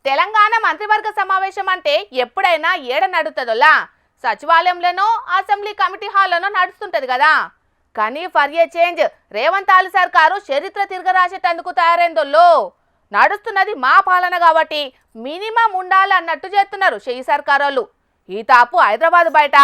తెలంగాణ మంత్రివర్గ సమావేశం అంటే ఎప్పుడైనా ఏడ నడుతుందోలా సచివాలయంలోనో అసెంబ్లీ కమిటీ హాల్లోనో నడుస్తుంటది కదా. కానీ ఫర్ ఏ చేంజ్ రేవంత్ ఆలు సర్కారు చరిత్ర తిరగరాసేటందుకు తయారైందోల్లో. నడుస్తున్నది మా పాలన కాబట్టి మినిమం ఉండాలి అన్నట్టు చేస్తున్నారు ఈ సర్కారోళ్ళు. ఈ తాపు హైదరాబాద్ బయట,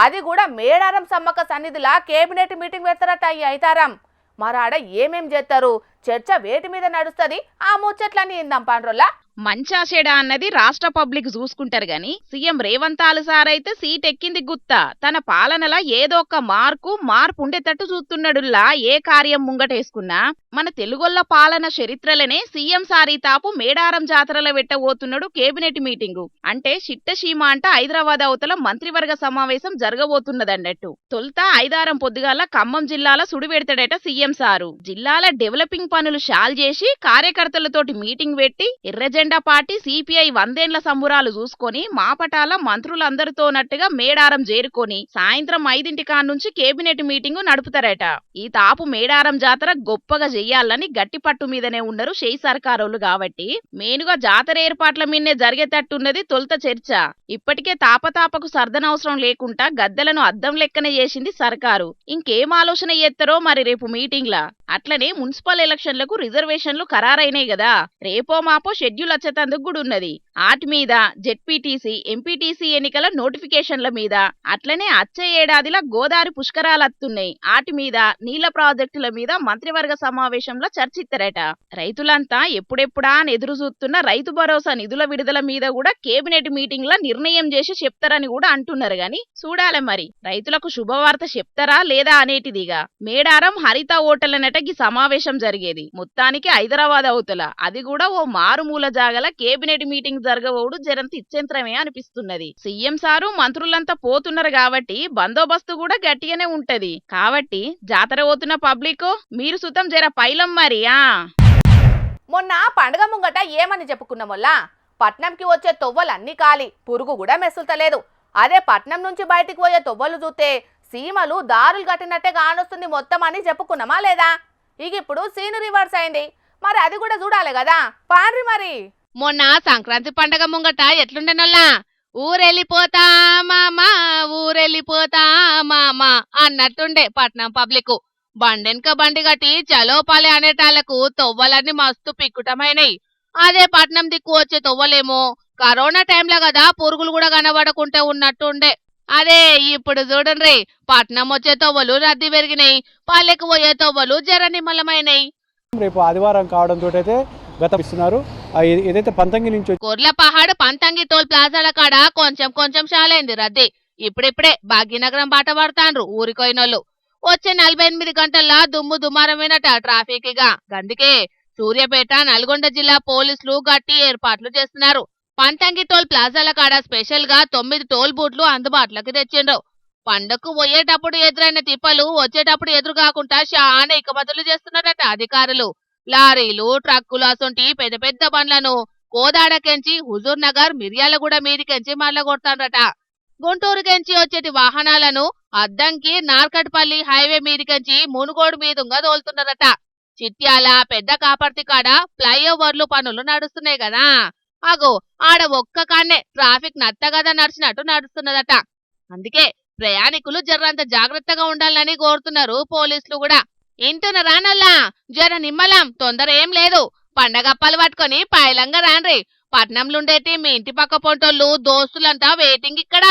అది కూడా మేడారం సమ్మక్క సన్నిధిలా కేబినెట్ మీటింగ్ పెడతారట ఈ ఐతారం. మరాడ ఏమేం చేస్తారు, చర్చ వేటి మీద నడుస్తుంది, ఆ ముచ్చట్లన్నీ ఇందాం పాండ్రోల్లా. మంచా చెడా అన్నది రాష్ట్ర పబ్లిక్ చూసుకుంటారు గాని సీఎం రేవంత్ ఆలు సార్ అయితే సీట్ ఎక్కింది గుత్తా. తన పాలనలా ఏదో ఒక మార్పు ఉండేటట్టు చూస్తున్నాడుల్లా. ఏ కార్యం ముంగటేసుకున్నా మన తెలుగొల్ల పాలన చరిత్రలనే సీఎం సార్ ఈ తాపు మేడారం జాతరలో పెట్టబోతున్నాడు కేబినెట్ మీటింగు. అంటే చిట్టసీమ అంట హైదరాబాద్ అవతల మంత్రివర్గ సమావేశం జరగబోతున్నదన్నట్టు. తొలుత ఐదారం పొద్దుగాల ఖమ్మం జిల్లాల సుడిపెడతాడట సీఎం సారు. జిల్లాల డెవలపింగ్ పనులు షాల్ చేసి కార్యకర్తలతోటి మీటింగ్ పెట్టి ఎర్రజెండా పార్టీ సిపిఐ 100 ఏళ్ల సంబురాలు చూసుకొని మాపటాల మంత్రులందరితోనట్టుగా మేడారం చేరుకొని సాయంత్రం 5 నుంచి కేబినెట్ మీటింగు నడుపుతారట. ఈ తాపు మేడారం జాతర గొప్పగా చెయ్యాలని గట్టి పట్టు మీదనే ఉన్నారు సర్కారోళ్ళు కాబట్టి మేనుగా జాతర ఏర్పాట్ల మీదనే జరిగేటట్టున్నది తొలుత చర్చ. ఇప్పటికే తాపకు సర్దనవసరం లేకుండా గద్దెలను అద్దం లెక్కనే చేసింది సర్కారు. ఇంకేం ఆలోచన చేస్తారో మరి రేపు మీటింగ్లా. అట్లనే మున్సిపల్ ఎలక్షన్లకు రిజర్వేషన్లు ఖరారైనాయి కదా. రేపో మాపో షెడ్యూల్ వచ్చేటందుకు కూడా ఉన్నది. ఆటి మీద జెడ్పీటీసీ ఎంపీటీసీ ఎన్నికల నోటిఫికేషన్ల మీద, అట్లనే అచ్చే ఏడాదిలా గోదావరి పుష్కరాలత్తున్నాయి. ఆటి మీద నీళ్ల ప్రాజెక్టుల మీద మంత్రివర్గ సమావేశంలో చర్చిస్తారట. రైతులంతా ఎప్పుడెప్పుడా అని ఎదురు చూస్తున్న రైతు భరోసా నిధుల విడుదల మీద కూడా కేబినెట్ మీటింగ్ లో నిర్ణయం చేసి చెప్తారని కూడా అంటున్నారు గాని చూడాలి మరి రైతులకు శుభవార్త చెప్తారా లేదా అనేటిదిగా. మేడారం హరిత ఓటర్లనట ఈ సమావేశం జరిగేది మొత్తానికి హైదరాబాద్ అవుతల, అది కూడా ఓ మారుమూల జాగల కేబినెట్ మీటింగ్ జరగబోడు జరంత ఇచ్చేంత్రమే అనిపిస్తున్నది. సీఎం సారు మంత్రులంతా పోతున్నారు కాబట్టి బందోబస్తు కూడా గట్టిగానే ఉంటది. కాబట్టి జాతర పోతున్న పబ్లిక్ మీరు సుతం జర పైలం మరి. మొన్న పండుగ ముంగట ఏమని చెప్పుకున్నామోల్లా, పట్నంకి వచ్చే తొవ్వలన్నీ ఖాళీ, పురుగు కూడా మెసులుతలేదు. అదే పట్నం నుంచి బయటికి పోయే తొవ్వలు చూస్తే సీమలు దారులు కట్టినట్టే కానొస్తుంది మొత్తం అని చెప్పుకున్నామా లేదా? ఇక ఇప్పుడు సీను రివర్స్ అయింది. మరి అది కూడా చూడాలి కదా. పాండ్రి మరి మొన్న సంక్రాంతి పండగ ముంగట ఎట్లుండేనల్లా, ఊరెళ్ళిపోతా మామా ఊరెళ్ళిపోతా మామా అన్నట్టుండే పట్నం పబ్లిక్. బండెనక బండి గట్టి చలోపాలే అనేటాళ్లకు తొవ్వలన్నీ మస్తు పిక్కుటమైనయి. అదే పట్నం దిక్కు వచ్చే తొవ్వలేమో కరోనా టైంలో కదా పురుగులు కూడా కనబడకుంటే ఉన్నట్టుండే. అదే ఇప్పుడు చూడండి, పట్నం వచ్చే తొవ్వలు రద్దీ పెరిగినాయి, పల్లెకు పోయే తొవ్వలు జర నిమ్మలమైనాయి. రేపు ఆదివారం కావడంతో అయితే గతపిస్తున్నారు. ఏదైతే పంతంగి నుంచి కొర్లపహాడ్ పంతంగి టోల్ ప్లాజాల కాడ కొంచెం షాలైంది రద్దీ. ఇప్పుడిప్పుడే భాగ్యనగరం బాట పడతాండ్రు ఊరికోయినోళ్ళు. వచ్చే 48 గంటల్లో దుమారమైనట ట్రాఫిక్ గా. అందుకే సూర్యాపేట నల్గొండ జిల్లా పోలీసులు గట్టి ఏర్పాట్లు చేస్తున్నారు. పంతంగి టోల్ ప్లాజాల కాడ స్పెషల్ గా 9 టోల్ బూట్లు అందుబాటులోకి తెచ్చిండ్రు. పండగకు పోయేటప్పుడు ఎదురైన తిప్పలు వచ్చేటప్పుడు ఎదురు కాకుండా చాలా ఇకమతులు చేస్తున్నారట అధికారులు. లారీలు ట్రక్కులు అసొంటి పెద్ద బండ్లను కోదాడకెంచి హుజూర్ నగర్ మిర్యాలగూడ మీదికెంచి మళ్ళగొడతారట. గుంటూరుకెంచి వచ్చేటి వాహనాలను అద్దంకి నార్కట్పల్లి హైవే మీదికెంచి మునుగోడు మీదుగా తోలుతున్నారట. చిట్యాల పెద్ద కాపర్తి కాడ ఫ్లైఓవర్లు పనులు నడుస్తున్నాయి కదా. అగో ఆడ ఒక్క కాన్నే ట్రాఫిక్ నత్తగదా నడిచినట్టు నడుస్తున్నదట. అందుకే ప్రయాణికులు జర్రంత జాగ్రత్తగా ఉండాలని కోరుతున్నారు పోలీసులు కూడా. ఇంటున్న రానల్లా జర నిమ్మలం, తొందర ఏం లేదు. పండగప్పలు పట్టుకొని పైలంగా రాన్రి. పట్నంలుండేటి మీ ఇంటి పక్క పొంటోళ్ళు దోస్తులంతా వెయిటింగ్ ఇక్కడ.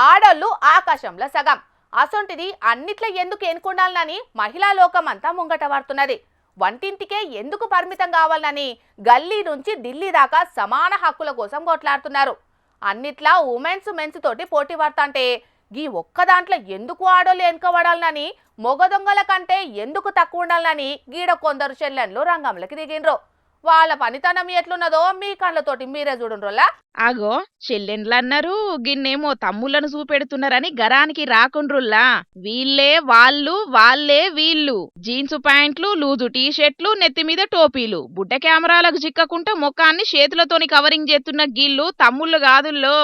ఆడోళ్ళు ఆకాశంలో సగం, అసొంటిది అన్నిట్లో ఎందుకు ఎన్నుకుండాలని మహిళా లోకం అంతా ముంగట పడుతున్నది. వంటింటికే ఎందుకు పరిమితం కావాలని గల్లీ నుంచి ఢిల్లీ దాకా సమాన హక్కుల కోసం కొట్లాడుతున్నారు. అన్నిట్లా మెన్స్ తోటి పోటీ పడతాంటే గీ ఒక్క దాంట్లో ఎందుకు ఆడోళ్ళు ఎన్నుకోబడాలని, మొగ దొంగల కంటే ఎందుకు తక్కువ ఉండాలని గీడ కొందరు చెల్లెన్లు రంగంలోకి దిగిండ్రు. వాళ్ళ పనితనం ఎట్లున్నదో మీ కళ్ళతోటి మీరే చూడండ్రోలా. అగో చెల్లెండ్లన్నారు, గిన్నేమో తమ్ముళ్లను చూపెడుతున్నారని గరానికి రాకుండ్రుల్లా. వీళ్ళే వాళ్ళు, వాళ్ళే వీళ్ళు. జీన్స్ ప్యాంట్లు, లూజు టీ షర్ట్లు, నెత్తి మీద టోపీలు, బుడ్డ కెమెరాలకు చిక్కకుండా ముఖాన్ని చేతులతోని కవరింగ్ చేస్తున్న గీళ్ళు తమ్ముళ్ళు కాదుల్లో,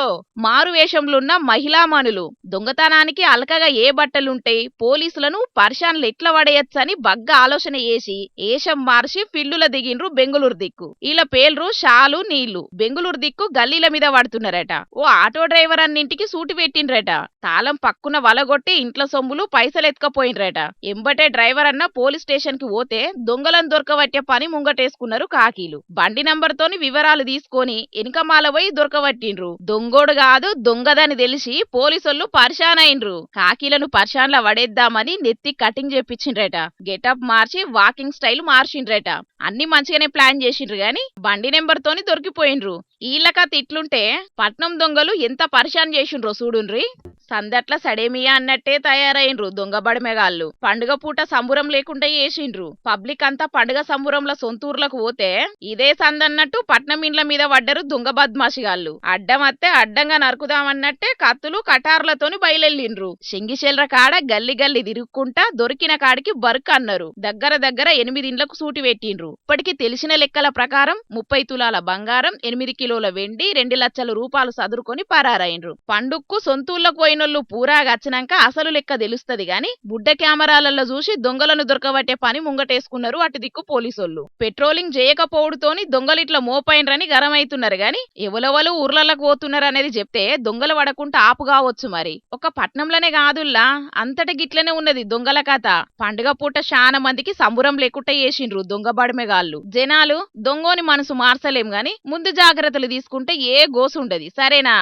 మారు వేషంలున్న మహిళామణులు. దొంగతనానికి అలకగా ఏ బట్టలుంటాయి, పోలీసులను పరిశాన్లు ఎట్లా పడేయచ్చని బగ్గా ఆలోచన చేసి ఏషం మార్చి ఫిల్లుల దిగిండ్రు బెంగుళూరు బెంగుళూరు దిక్కు. వీళ్ళ పేర్లు షాలు నీళ్లు. బెంగుళూరు దిక్కు గల్లీల మీద పడుతున్నారట. ఓ ఆటో డ్రైవర్ అన్నింటికి సూటి పెట్టిండ్రట. తాళం పక్కున వలగొట్టి ఇంట్లో సొమ్ములు పైసలు ఎత్తుకపోయినరట. ఎంబటే డ్రైవర్ అన్న పోలీస్ స్టేషన్ కి పోతే దొంగలను దొరకబట్టే పని ముంగటేసుకున్నారు కాకీలు. బండి నంబర్ తోని వివరాలు తీసుకొని ఎనకమాల పోయి దొరకబట్టిండ్రు. దొంగోడు కాదు దొంగదని తెలిసి పోలీసులు పరిశాన్ అయినరు. కాకీలను పరిశాన్ల వడేద్దామని నెత్తి కటింగ్ చేపించిండ్రట. గెటప్ మార్చి వాకింగ్ స్టైల్ మార్చిండ్రట. అన్ని మంచిగానే ప్లాన్ చేసిండ్రు గాని బండి నెంబర్ తోని దొరికిపోయిండ్రు. ఈళ్ళక తిట్లుంటే పట్నం దొంగలు ఎంత పరిశాన్ చేసిండ్రో చూడుండ్రి. సందట్ల సడేమియా అన్నట్టే తయారైండ్రు దొంగ బడిమెగాళ్ళు. పండుగ పూట సంబురం లేకుండా చేసిండ్రు. పబ్లిక్ అంతా పండుగ సంబురంలో సొంతూర్లకు పోతే ఇదే సందన్నట్టు పట్నం ఇండ్ల మీద పడ్డరు దొంగ బద్మాషిగాళ్ళు. అడ్డమత్తే అడ్డంగా నరుకుదామన్నట్టే కత్తులు కటార్లతోని బయలెళ్ళిండ్రు. శంగిశెల్ర కాడ గల్లి గల్లి తిరుక్కుంటా దొరికిన కాడికి బర్క్ అన్నారు. దగ్గర 8 ఇండ్లకు సూటి పెట్టిండ్రు. ఇప్పటికి తెలిసిన లెక్కల ప్రకారం 30 తులాల బంగారం, 8 కిలోల వెండి, 2 లక్షల రూపాయలు సదురుకొని పరారైండ్రు. పండుగకు సొంతూళ్లకు పోయినోళ్ళు పూరాగా వచ్చినాక అసలు లెక్క తెలుస్తది గాని బుడ్డ కెమెరాలలో చూసి దొంగలను దొరకబట్టే పని ముంగటేసుకున్నారు అటు దిక్కు పోలీసోళ్ళు. పెట్రోలింగ్ చేయకపోవడంతోని దొంగలు ఇట్లా మోపైండ్రని గరమైతున్నారు గాని ఎవలెవలు ఊర్లలకు పోతున్నారు అనేది చెప్తే దొంగలు పడకుండా ఆపు కావచ్చు. మరి ఒక పట్నంలోనే కాదుల్లా అంతటి గిట్లనే ఉన్నది దొంగల కథ. పండుగ పూట చాలా మందికి సంబురం లేకుండా చేసిండ్రు దొంగ బడిమెగాళ్ళు. జనాలు దొంగోని మనసు మార్చలేం గాని ముందు జాగ్రత్తలు తీసుకుంటే ఏ గోసుండది. సరేనా?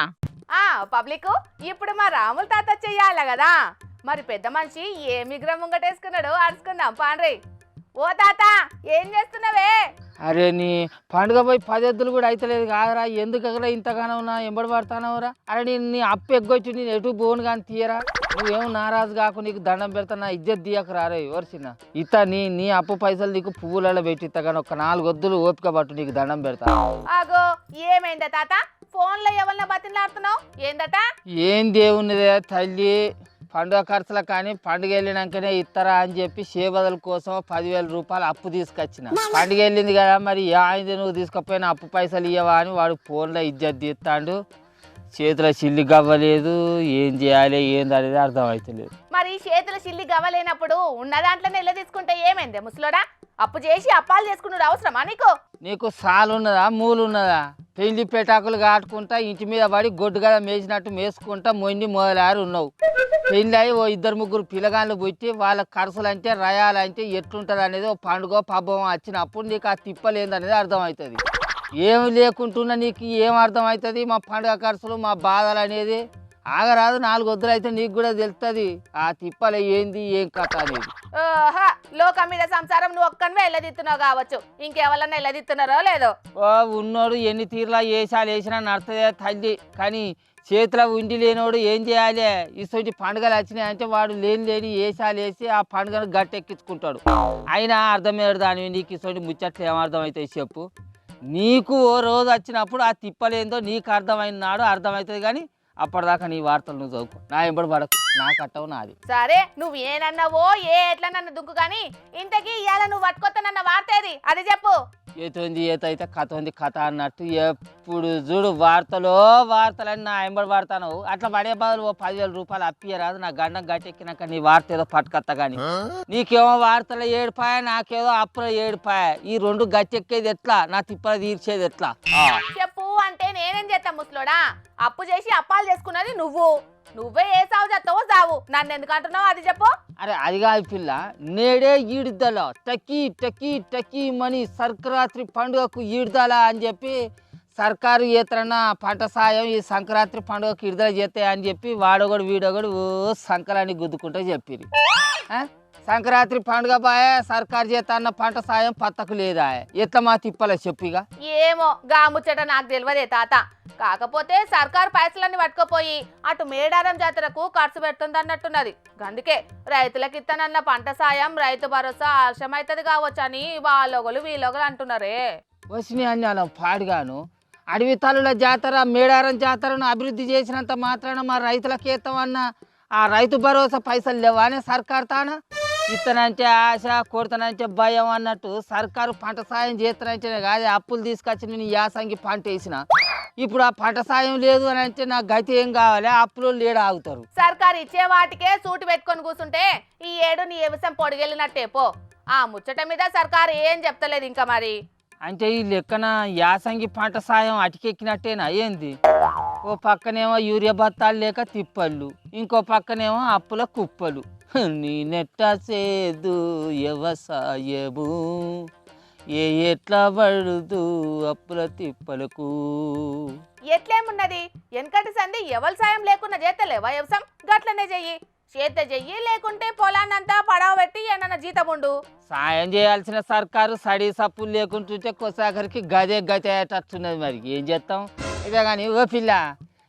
పబ్లిక్ ఇప్పుడు మా రాముల తాత చెయ్యాల కదా, మరి పెద్ద మనిషి ఏ మిగ్రం ముంగటేసుకున్నాడు అరుచుకుందాం పాండ్రి. ఓ తాత ఏం చేస్తున్నావే? అరే నీ పండుగ పోయి 10 ఎద్దులు కూడా అయితలేదు కాదరా, ఎందుకు అక్కడ ఇంతగానో ఉన్నా ఎంబడి పడతానవరా? అరే నీ అప్పు ఎగ్గొచ్చి నేను ఎటు బోను కానీ తీయరా? నువ్వేమో నారాజు కాకు, నీకు దండం పెడతా, నా ఇజ్జత్ తీయక రారే ఎవరిసినా ఇత నీ అప్పు పైసలు నీకు పువ్వులలో పెట్టిస్తా కానీ ఒక 4 వద్దులు ఓపిక పట్టు, నీకు దండం పెడతా. ఆగో ఏమైందా తాత? ఫోన్ లో ఎవరిన బతిలాడుతున్నావు ఏందట? ఏం దేవునిదే తల్లి, పండుగ ఖర్చుల కానీ పండుగ వెళ్ళినాకనే ఇస్తారా అని చెప్పి సేబదల కోసం 10,000 రూపాయలు అప్పు తీసుకొచ్చిన. పండుగ వెళ్ళింది కదా, మరి ఆయన నువ్వు తీసుకపోయినా అప్పు పైసలు ఇవ్వవా అని వాడు ఫోన్లో ఇజ్జత్ తీస్తాడు. చేతిలో చిల్లి గవ్వలేదు, ఏం చేయాలి ఏంది అనేది అర్థమవుతలేదు. మరి చేతుల చిల్లి గవ్వలేనప్పుడు ఉన్న దాంట్లోనే ఇల్లు తీసుకుంటే ఏమైంది ముసలోడా? అప్పు చేసి అప్పాలు చేసుకున్నాడు అవసరమా నీకు? నీకు సాలు ఉన్నదా మూలు ఉన్నదా? పెళ్లి పెటాకులు కాటుకుంటా ఇంటి మీద పడి గొడ్డు గద మేసినట్టు మేసుకుంటా మొండి మొదలారు ఉన్నావు. పెళ్ళి అయి ఓ 2-3 పిల్లగాళ్ళు పుట్టి వాళ్ళ ఖర్చులు అంటే రయాలంటే ఎట్లుంటుంది అనేది ఓ పండుగ పబ్బం వచ్చినప్పుడు నీకు ఆ తిప్పలేందనేది అర్థమవుతుంది. ఏమి లేకుంటున్నా నీకు ఏం అర్థమవుతుంది? మా పండుగ ఖర్చులు మా బాధలు అనేది ఆగరాదు. 4 వద్దులు అయితే నీకు కూడా తెలుస్తుంది ఆ తిప్పలు ఏంది ఏం కథ అనేది. లోకం మీద సంసారం నువ్వు ఒక్కనివే ఎల్లదిత్తున్నావు కావచ్చు, ఇంకెవరన్నా ఎల్లదిత్తున్నారో లేదో. ఉన్నోడు ఎన్ని తీరులా వేసాలు వేసినా నడుతుందే తల్లి, కానీ చేతిలో ఉండి లేనోడు ఏం చేయాలి? ఇటువంటి పండుగలు వచ్చినాయి అంటే వాడు లేని వేసాలు వేసి ఆ పండుగను గట్టెక్కించుకుంటాడు. అయినా అర్థమయ్యాడు దాని నీకు ఇటువంటి ముచ్చట్లు ఏమర్థం అవుతాయి చెప్పు? నీకు ఓ రోజు వచ్చినప్పుడు ఆ తిప్పలేందో నీకు అర్థమైన నాడు అర్థమవుతుంది, కానీ అప్పటిదాకా నీ వార్తలు నువ్వు చదువుకో, నా ఎంబడి పడకు, నా కట్టవు నాది. సరే నువ్వు ఏనన్నావో ఎట్లా నన్ను దుక్కు కానీ ఇంతకీ ఇవాళ నువ్వు పట్టుకొస్తానన్న వార్త ఏది అది చెప్పు. ఏతోంది ఏతైతే కథ ఉంది కథ అన్నట్టు ఎప్పుడు చూడు వార్తలని నా ఎంబడి పడతాను. అట్లా పడే బదులు ఓ 10,000 రూపాయలు అప్పియరాదు, నా గండం గట్టెక్కినాక నీ వార్త ఏదో పట్టుకత్తా కానీ. నీకేమో వార్తలో 7 పాయ, నాకేదో అప్పులో 7 పాయ. ఈ 2 గట్టెక్కేది ఎట్లా? నా తిప్పల తీర్చేది ఎట్లా చెప్పు అంటే నేనేం చేస్తా ముసలోడా? అప్పు చేసి అప్పాలు చేసుకున్నది నువ్వే ఏ సాగు చేస్తావో సావు, నన్ను ఎందుకు అంటున్నావు అది చెప్పు. అరే అది కాదు పిల్ల, నేడే ఈడుదల టకీ మని సంక్రాంతి పండుగకు ఈడుదల అని చెప్పి సర్కారు ఏతరన్నా పంట సాయం ఈ సంక్రాంతి పండుగకు విడుదల చేస్తాయి అని చెప్పి వాడొకడు వీడొకడు ఓ సంకలాన్ని గుద్దుకుంటూ చెప్పిరి. సంక్రాంతి పండుగ బాయే సర్కారు చేత అన్న పంట సాయం పత్తకు లేదా? ఎట్లా మా తిప్పలే చెప్పిగా? ఏమో గా ముచ్చట నాకు తెలియదే తాత. కాకపోతే సర్కారు పైసలన్నీ పట్టుకుపోయి అటు మేడారం జాతరకు ఖర్చు పెడుతుంది అన్నట్టున్నది. అందుకే రైతులకు ఇస్తానన్న పంట సాయం రైతు భరోసా ఆలస్యమైతుంది కావచ్చు అని వాళ్ళొగలు వీళ్ళొగలు అంటున్నారే. వచ్చిన అన్యాలం పాడుగాను. అడవి తల్లుల జాతర మేడారం జాతరను అభివృద్ధి చేసినంత మాత్రాన మా రైతులకు ఇస్తామన్న ఆ రైతు భరోసా పైసలు లేవా అని సర్కారు తాన? ఇత్తనంటే ఆశ కొడతానంటే భయం అన్నట్టు సర్కారు పంట సాయం చేస్తానంటేనే కాదు అప్పులు తీసుకొచ్చి నేను యాసంగి పంట వేసిన. ఇప్పుడు ఆ పంట సాయం లేదు అని అంటే నాకు గతి ఏం కావాలి? అప్పులు లేడు ఆగుతారు. సర్కారు ఇచ్చే వాటికే సూటు పెట్టుకొని కూర్చుంటే ఈ ఏడు నీ వ్యవసాయం పొడిగెళ్ళినట్టే పో. ఆ ముచ్చట మీద సర్కారు ఏం చెప్తలేదు ఇంకా. మరి అంటే ఈ లెక్కన యాసంగి పంట సాయం అటికెక్కినట్టేనా ఏంది? ఓ పక్కనేమో యూరియా బత్తాలు లేక తిప్పళ్ళు, ఇంకో పక్కనేమో అప్పుల కుప్పలు. నేనెట్ట సేదు వ్యవసాయము ఎట్లా పడుదు అప్పుల తిప్పలకు. ఎట్లేమున్నది, వెనకటి సంధి ఎవరి సాయం లేకుండా చేస్తలేవా వ్యవసాయం? గట్లనే చెయ్యి, చేత చెయ్యి, లేకుంటే పొలాన్నంతా పడవ పెట్టి ఏమన్నా జీతం ఉండు. సాయం చేయాల్సిన సర్కారు సడి సప్పులు లేకుంటుంటే కొసాగరికి గదే గతే అయ్యేటట్టున్నది. మరి ఏం చేస్తాం? ఇదే కానీ ఓ పిల్ల,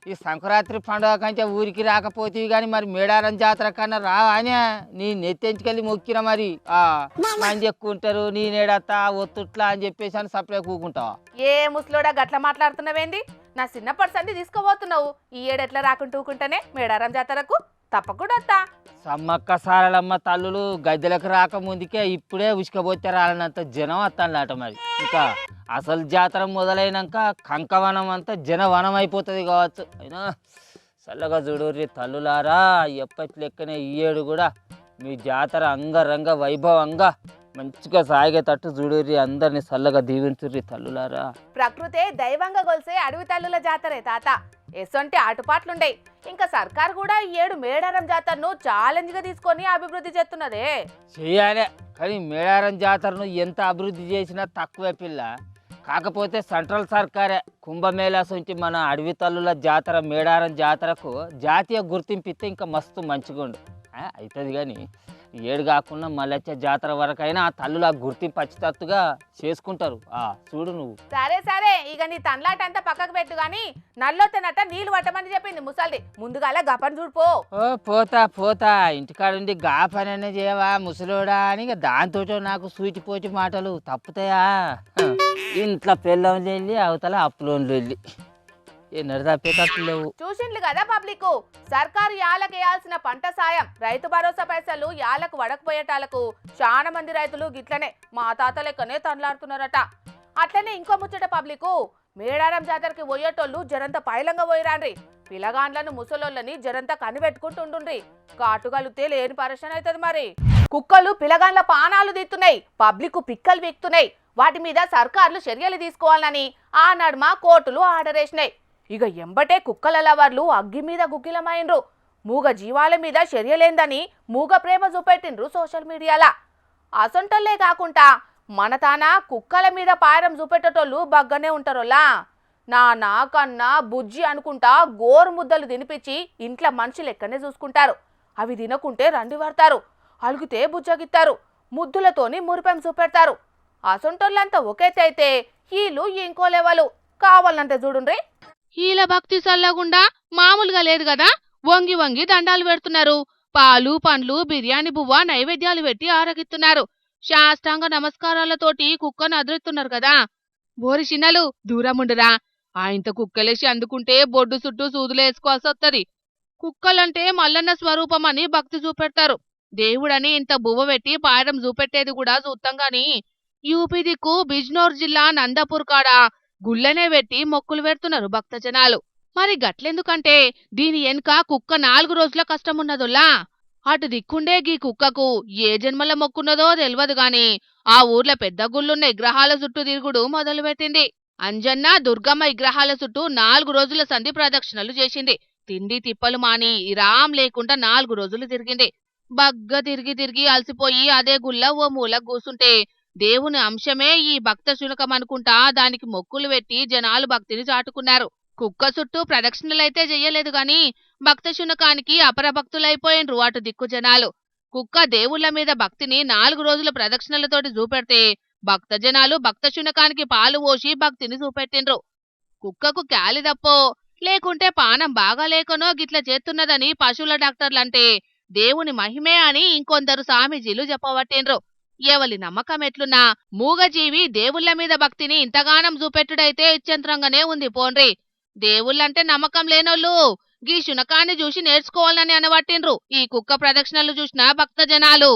ఈ సంక్రాంతి పండుగ కంటే ఊరికి రాకపోతే కానీ మరి మేడారం జాతర కన్నా రావానే నీ నెత్తెంచుకెళ్ళి మొక్కిన మరి మంది ఎక్కువ ఉంటారు, నీ నేడతా ఒత్తుట్లా అని చెప్పేసి అని సప్లై కూకుంటావా? ఏ ముసలోడా గట్ల మాట్లాడుతున్నావేంది? నా చిన్నప్పటి సంధి తీసుకుపోతున్నావు. ఈ ఏడెట్లా రాకుంటూ ఊకుంటేనే మేడారం జాతరకు తప్పకుండా వస్తా. సమ్మక్క సారలమ్మ తల్లులు గద్దెలకు రాకముందుకే ఇప్పుడే ఉసుకపోతే రాలనంత జనం వస్తాడట. మరి ఇంకా అసలు జాతర మొదలైనాక కంకవనం అంతా జనవనం అయిపోతుంది కావచ్చు. అయినా చల్లగా చూడుర్రి తల్లులారా, ఎప్పటి లెక్కనే ఈ ఏడు కూడా మీ జాతర అంగరంగ వైభవంగా మంచిగా సాగేటట్టు చూడుర్రి, అందరిని చల్లగా దీవించుర్రి తల్లులారా. ప్రకృతే దైవంగా గొలిసే అడవి తల్లుల జాతరే తాత. ఎసొంటి ఆటుపాట్లుండయి. ఇంకా సర్కార్ కూడా ఈ ఏడు మేడారం జాతరను ఛాలెంజ్ గా తీసుకొని అభివృద్ధి చేస్తున్నదే. చేయాలే, కానీ మేడారం జాతరను ఎంత అభివృద్ధి చేసినా తక్కువే పిల్ల. కాకపోతే సెంట్రల్ సర్కారే కుంభమేళా సొంటి మన అడవి తల్లుల జాతర మేడారం జాతరకు జాతీయ గుర్తింపు ఇస్తే ఇంకా మస్తు మంచిగా ఉండు అవుతుంది. కానీ ఏడు కాకుండా మళ్ళీ జాతర వరకైనా ఆ తల్లుల గుర్తింపు వచ్చేటట్టుగా చేసుకుంటారు. చూడు నువ్వు. సరే సరే, ఇక నీ తన్లాట అంతా పక్కకు పెట్టు గాని నల్లొత్తనట్ట నీళ్లు పట్టమని చెప్పింది ముసల్ది. ముందుగాల గపని చూడిపో. పోతా పోతా, ఇంటికాడుండి గా పని చేయవా ముసలోడా అని దాంతో నాకు సూచిపోచి మాటలు తప్పుతాయా? ఇంట్లో పెళ్ళం వెళ్ళి అవతల అప్పులోన్లు వెళ్ళి నడిపేటట్లేవు. చూసిండ్లు కదా పబ్లిక్, సర్కారు యాలకు వేయాల్సిన పంట సాయం, రైతు భరోసా పైసలు యాలకు వడకపోయేటాలకు చాలా మంది రైతులు గిట్లనే మా తాత లెక్కనే తనలాడుతున్నారట. అట్లనే ఇంకో ముచ్చట పబ్లిక్, మేడారం జాతరకి పోయేటోళ్ళు జరంత పైలంగా పోయిరాండ్రి. పిల్లగాండ్లను ముసలోళ్ళని జరంత కనిపెట్టుకుంటుండ్రి. కాటుగలితే లేని పరిశ్రమ అవుతుంది. మరి కుక్కలు పిల్లగాండ్ల పానాలు తీస్తున్నాయి, పబ్లిక్ పిక్కలు వీక్తున్నాయి. వాటి మీద సర్కార్లు చర్యలు తీసుకోవాలని ఆ నడుమ కోర్టులు ఆర్డర్ వేసినాయి. ఇక ఎంబటే కుక్కల లవర్లు అగ్గి మీద గుగ్గిలమైండ్రు. మూగ జీవాల మీద చర్యలేందని మూగ ప్రేమ చూపెట్టిండ్రు సోషల్ మీడియాలా. అసొంటోళ్లే కాకుండా మన తాన కుక్కల మీద పాయరం చూపెట్టేటోళ్ళు బగ్గనే ఉంటారోలా. నాకన్నా బుజ్జి అనుకుంటా గోరు ముద్దలు తినిపించి ఇంట్లో మనిషి లెక్కనే చూసుకుంటారు. అవి తినకుంటే రండి పడతారు, అలుగుతే బుజ్జగిస్తారు, ముద్దులతోని మురిపెం చూపెడతారు. అసొంటోళ్ళంతా ఒకేతైతే వీళ్ళు ఇంకో లెవెలు. కావాలంటే చూడుండ్రి. ఈల భక్తి సల్లగుండా మామూలుగా లేదు కదా. వంగి వంగి దండాలు పెడుతున్నారు. పాలు పండ్లు బిర్యానీ బువ్వ నైవేద్యాలు పెట్టి ఆరగిస్తున్నారు. శాస్త్రాంగ నమస్కారాలతోటి కుక్కను అదురుతున్నారు కదా. బోరి చిన్నలు దూరముండురా, ఆయనతో కుక్కలేసి అందుకుంటే బొడ్డు చుట్టూ సూదులేసుకోవాల్సి వస్తుంది. కుక్కలంటే మల్లన్న స్వరూపం అని భక్తి చూపెడతారు. దేవుడని ఇంత బువ్వ పెట్టి పాయడం చూపెట్టేది కూడా చూస్తాం గాని యూపీ దిక్కు బిజ్నోర్ జిల్లా నందపూర్ కాడ గుళ్ళనే పెట్టి మొక్కులు పెడుతున్నారు భక్త జనాలు. మరి గట్లెందుకంటే దీని వెనుక కుక్క 4 రోజుల కష్టమున్నదోలా. అటు దిక్కుండే గీ కుక్కకు ఏ జన్మల మొక్కున్నదో తెలియదు గాని ఆ ఊర్లో పెద్ద గుళ్ళున్న విగ్రహాల చుట్టూ తిరుగుడు మొదలుపెట్టింది. అంజన్న దుర్గమ్మ విగ్రహాల చుట్టూ 4 రోజుల సంధి ప్రదక్షిణలు చేసింది. తిండి తిప్పలు మాని ఇరాం లేకుండా 4 రోజులు తిరిగింది. బగ్గ తిరిగి తిరిగి అలసిపోయి అదే గుళ్ళ ఓ మూల కూసుంటే దేవుని అంశమే ఈ భక్త శునకం అనుకుంటా దానికి మొక్కులు పెట్టి జనాలు భక్తిని చాటుకున్నారు. కుక్క చుట్టూ ప్రదక్షిణలైతే చెయ్యలేదు గాని భక్త శునకానికి అపరభక్తులైపోయినరు అటు దిక్కు జనాలు. కుక్క దేవుళ్ల మీద భక్తిని 4 రోజుల ప్రదక్షిణలతోటి చూపెడితే భక్త జనాలు భక్త శునకానికి పాలు పోసి భక్తిని చూపెట్టిండ్రు. కుక్కకు క్యాలిదప్పో లేకుంటే పానం బాగా లేకనో గిట్ల చేస్తున్నదని పశువుల డాక్టర్లంటే దేవుని మహిమే అని ఇంకొందరు సామీజీలు చెప్పబట్టిండ్రు. ఎవలి నమ్మకం ఎట్లున్నా మూగజీవి దేవుళ్ల మీద భక్తిని ఇంతగానం చూపెట్టుడైతే ఇచ్చంత్రంగానే ఉంది. పోన్రి, దేవుళ్ళంటే నమ్మకం లేనోళ్ళు గీ శునకాన్ని చూసి నేర్చుకోవాలని అనబట్టిండ్రు ఈ కుక్క ప్రదక్షిణలు చూసిన భక్త జనాలు.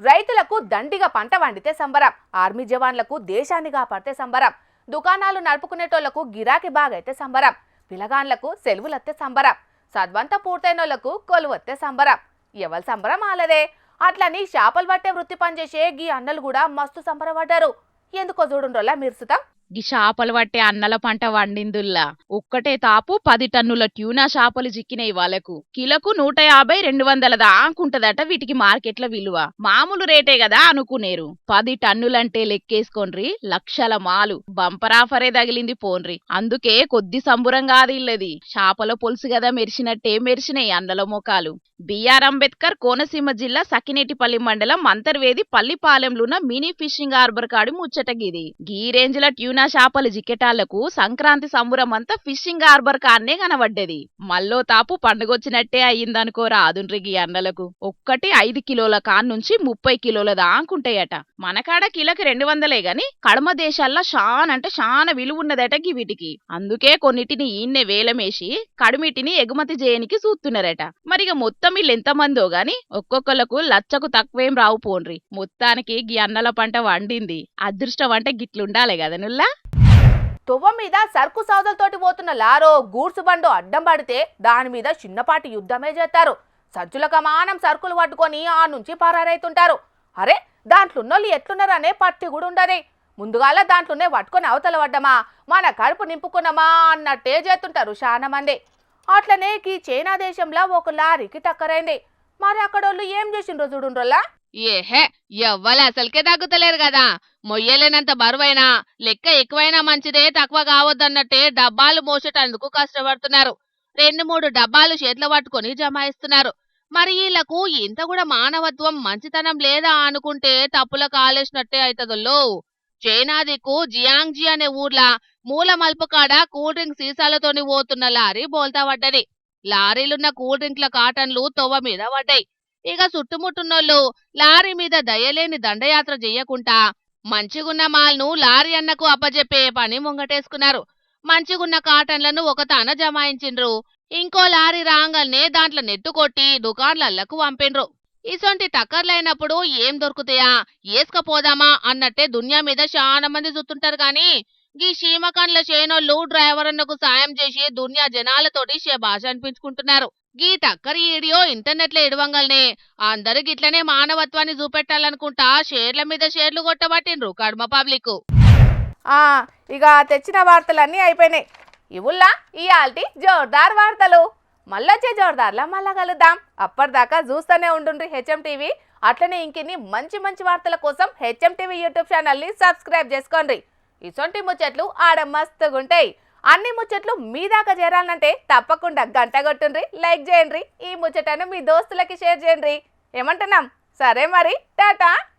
రైతులకు దండిగా పంట వండితే సంబరం, ఆర్మీ జవాన్లకు దేశాన్ని కాపాడితే సంబరం, దుకాణాలు నడుపుకునేటోళ్లకు గిరాకీ బాగైతే సంబరం, పిలగాన్లకు సెలవులత్తే సంబరం, చదువంతా పూర్తయినోళ్లకు కొలువత్తే సంబరం. ఎవరి సంబరం ఆలదే. అట్లని చేపలు పట్టే వృత్తి పనిచేసే గీ అన్నలు కూడా మస్తు సంబరపడ్డారు. ఎందుకో చూడుండ్రోలా మిర్సుతా. ఈ చేపలు పట్టే అన్నల పంట వండిందుల్లా ఒక్కటే తాపు 10 టన్నుల ట్యూనా చేపలు చిక్కినాయి వాళ్ళకు. కిలకు 150-200 దాకుంటదట వీటికి మార్కెట్ల విలువ. మామూలు రేటే కదా అనుకునేరు. 10 టన్నులంటే లెక్కేసుకోండ్రి, లక్షల మాలు. బంపరాఫరే తగిలింది పోన్రి. అందుకే కొద్ది సంబురం కాదు ఇల్లది. చేపల పులుసు కదా మెరిసినట్టే మెరిసినాయి అన్నల మొఖాలు. బిఆర్ అంబేద్కర్ కోనసీమ జిల్లా సకినేటిపల్లి మండలం అంతర్వేది పల్లిపాలెంలోన మినీ ఫిషింగ్ హార్బర్ కాడి ముచ్చటగిది. గీ రేంజ్ ల ట్యూనా చేపలు జికెటాళ్లకు సంక్రాంతి సంబురం అంతా ఫిషింగ్ హార్బర్ కాన్నే కనబడ్డది. మల్లో తాపు పండుగొచ్చినట్టే అయ్యిందనుకో రాదుండ్రి గీ అన్నలకు. ఒక్కటి 5 కిలోల కాన్ నుంచి 30 కిలోల దాకుంటాయట. మనకాడ కిలోకి 200 గాని కడమ దేశాల్లో చాలా విలువ ఉన్నదట గీ వీటికి. అందుకే కొన్నిటిని ఈయన్నే వేలమేసి కడిమిటిని ఎగుమతి చేయనికి చూస్తున్నారట. మరిగ మొత్తం వీళ్ళు ఎంతమందో గాని ఒక్కొక్కలకు లచ్చకు తక్కువేం రావు పోన్రి. మొత్తానికి గీ అన్నల పంట వండింది. అదృష్టం అంటే గిట్లుండాలి కదా నుల్లా. తువ్వ మీద సరుకు సౌదలతోటి పోతున్న లారో గూడ్స్ బండు అడ్డం పడితే దాని మీద చిన్నపాటి యుద్ధమే చేస్తారు. సజ్జుల కమానం సరుకులు పట్టుకొని ఆ నుంచి పరారైతుంటారు. అరే దాంట్లోన్నోళ్ళు ఎట్లున్నారనే పట్టి కూడా ఉండదే. ముందుగాల దాంట్లోనే పట్టుకొని అవతల పడ్డమా మన కడుపు నింపుకున్నామా అన్నట్టే చేస్తుంటారు చాలా మంది. అట్లనే ఈ చైనా దేశంలో ఒక లారీకి టక్కరైంది. మరి అక్కడోళ్ళు ఏం చేసిండ్రో చూడుండ్రోలా. ఏహే ఎవ్వరు అసలుకే తగ్గుతలేరు కదా. మొయ్యలేనంత బరువైనా లెక్క ఎక్కువైనా మంచిదే, తక్కువ కావద్దన్నట్టే డబ్బాలు మోసేటందుకు కష్టపడుతున్నారు. 2-3 డబ్బాలు చేతిలో పట్టుకొని జమాయిస్తున్నారు. మరి వీళ్లకు ఇంత కూడా మానవత్వం మంచితనం లేదా అనుకుంటే తప్పుల కాలేసినట్టే అవుతుందో. చైనా దిక్కు జియాంగ్జీ అనే ఊర్ల మూల మల్పు కాడ కూల్ డ్రింక్ సీసాలతోని పోతున్న లారీ బోల్తా పడ్డది. లారీలున్న కూల్ డ్రింక్ల కాటన్లు తొవ్వ మీద పడ్డాయి. ఇక చుట్టుముట్టున్నోళ్ళు లారీ మీద దయలేని దండయాత్ర చెయ్యకుండా మంచిగున్న మాల్ను లారీ అన్నకు అప్పజెప్పే పని ముంగటేసుకున్నారు. మంచిగున్న కాటన్లను ఒకతాన జమాయించిండ్రు. ఇంకో లారీ రాంగల్నే దాంట్లో నెట్టుకొట్టి దుకాన్లళ్లకు పంపిండ్రు. ఇసొంటి టక్కర్లైనప్పుడు ఏం దొరుకుతాయా ఏసుకపోదామా అన్నట్టే దునియా మీద చాలా మంది చూస్తుంటారు గాని గీ షీమకండ్ల చేనోళ్ళు డ్రైవర్ అన్నకు సాయం చేసి దునియా జనాలతోటి శబాష్ అనిపించుకుంటున్నారు. గీ టక్కరి వీడియో ఇంటర్నెట్ లో ఇడవంగల్నే అందరు గిట్లనే మానవత్వాన్ని చూపెట్టాలనుకుంటా షేర్ల మీద షేర్లు కొట్టబట్టిండ్రు కడమ పబ్లిక్. ఇక తెచ్చిన వార్తలన్నీ అయిపోయినాయి. ఇవుల్లా ఇయాల్టి జోర్దార్ వార్తలు. మళ్ళొచ్చే జోర్దార్లా మళ్ళా కలుద్దాం. అప్పటిదాకా చూస్తూనే ఉండుండ్రి హెచ్ఎం టీవీ. అట్లనే ఇంకిన్ని మంచి మంచి వార్తల కోసం హెచ్ఎం టీవీ యూట్యూబ్ ఛానల్ని సబ్స్క్రైబ్ చేసుకోండి. ఇసొంటి ముచ్చట్లు ఆడ మస్తుగుంటాయి. అన్ని ముచ్చట్లు మీ దాకా చేరాలంటే తప్పకుండా గంట కొట్టుండ్రి, లైక్ చేయండి. ఈ ముచ్చటను మీ దోస్తులకి షేర్ చేయండి. ఏమంటున్నాం? సరే మరి టాటా.